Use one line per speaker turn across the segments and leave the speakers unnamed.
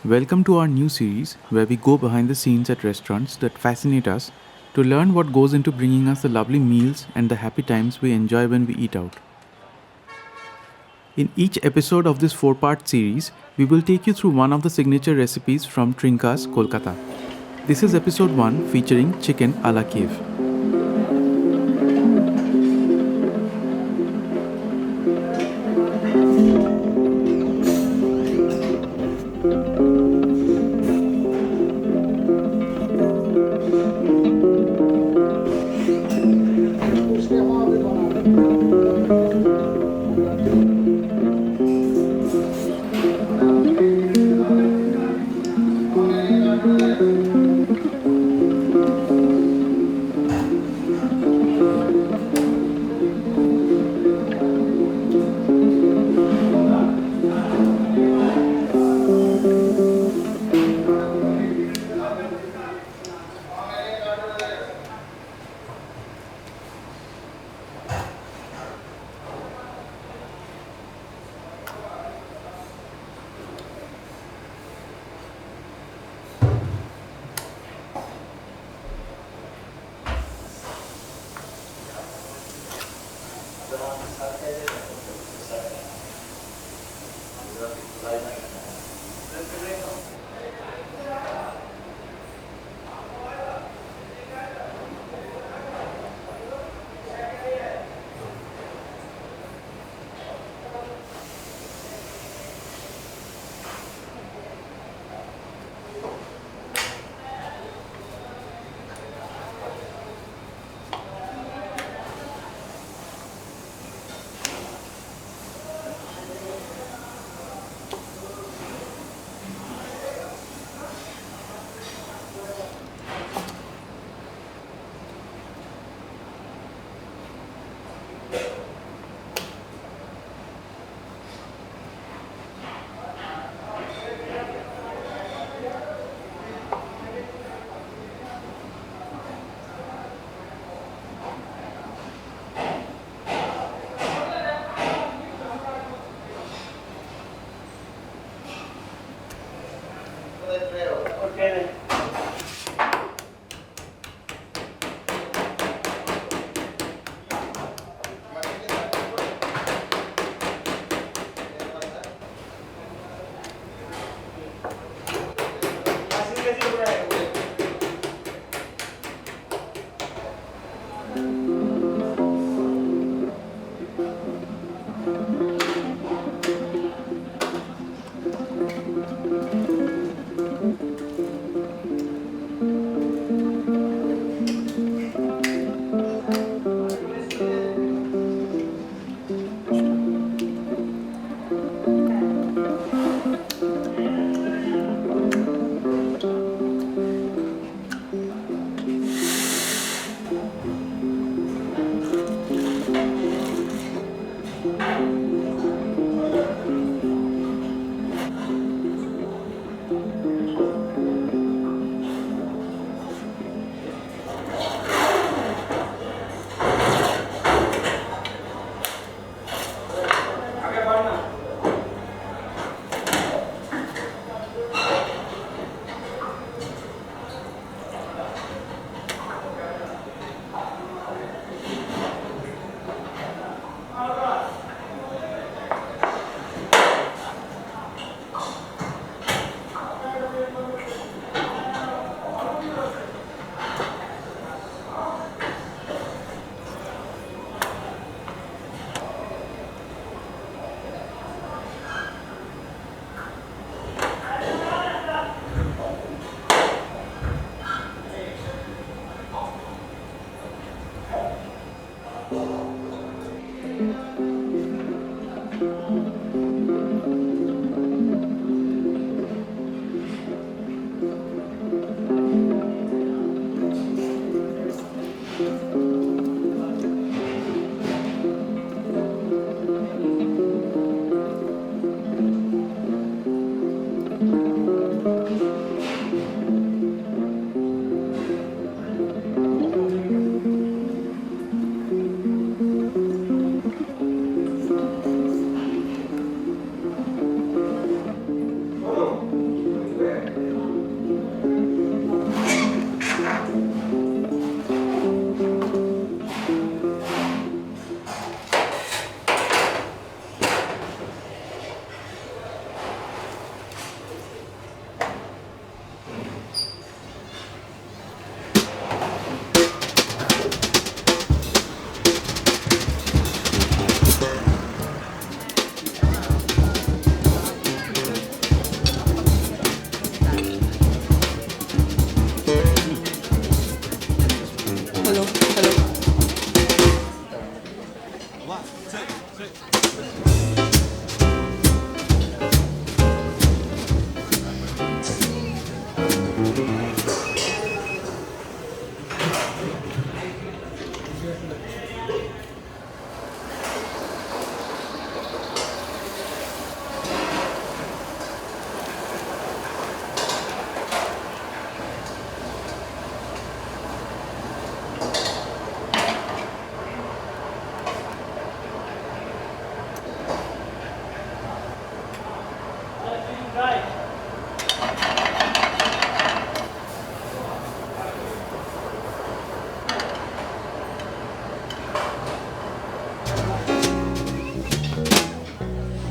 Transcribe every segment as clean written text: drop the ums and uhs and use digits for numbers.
Welcome to our new series where we go behind the scenes at restaurants that fascinate us to learn what goes into bringing us the lovely meals and the happy times we enjoy when we eat out. In each episode of this four-part series, we will take you through one of the signature recipes from Trincas Kolkata. This is episode 1 featuring chicken a la Kiev.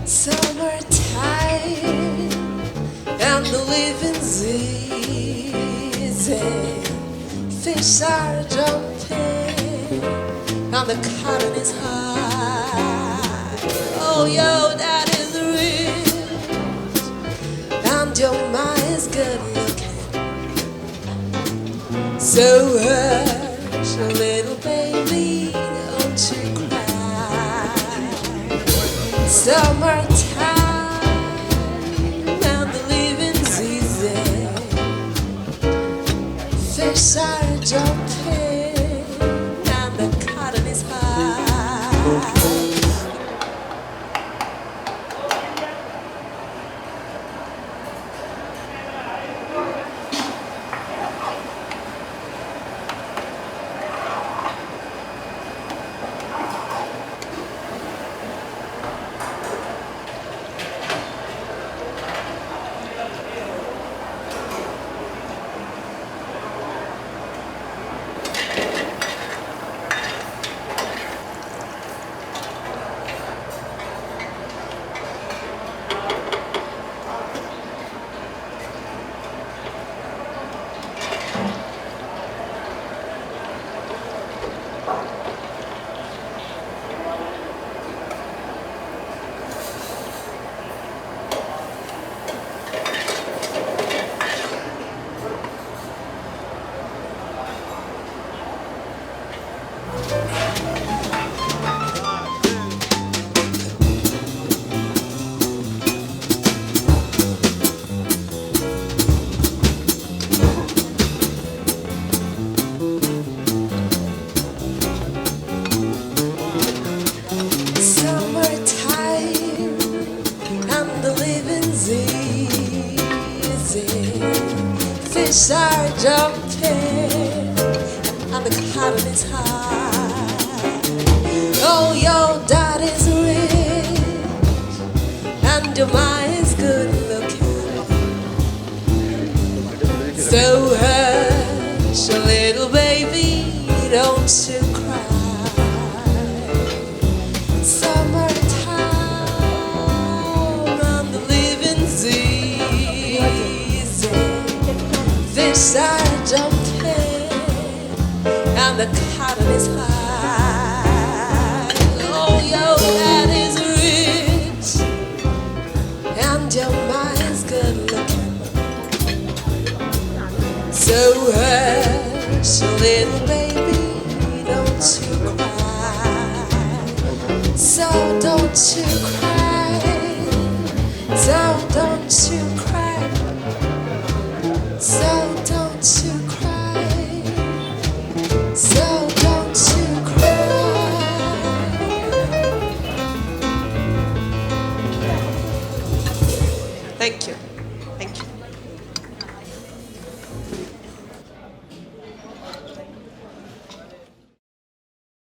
Summertime and the living's easy. Fish are jumping and the cotton is high. Oh, yo, that is real, and your mind is good looking. So hush, little baby, don't you cry. Summertime and the living's easy. Fish are jumping and the cotton is high. Summertime and the living's easy. Fish are jumping and the cotton is high. Oh, your daddy's rich and your mind's good looking. So hush, little baby, don't you cry. Summertime and the living's easy. Fish are jumping and the cotton is high. Oh, your dad is rich and your mind's good looking. So hush, little baby, don't you cry. So don't you cry. So don't you cry. So don't you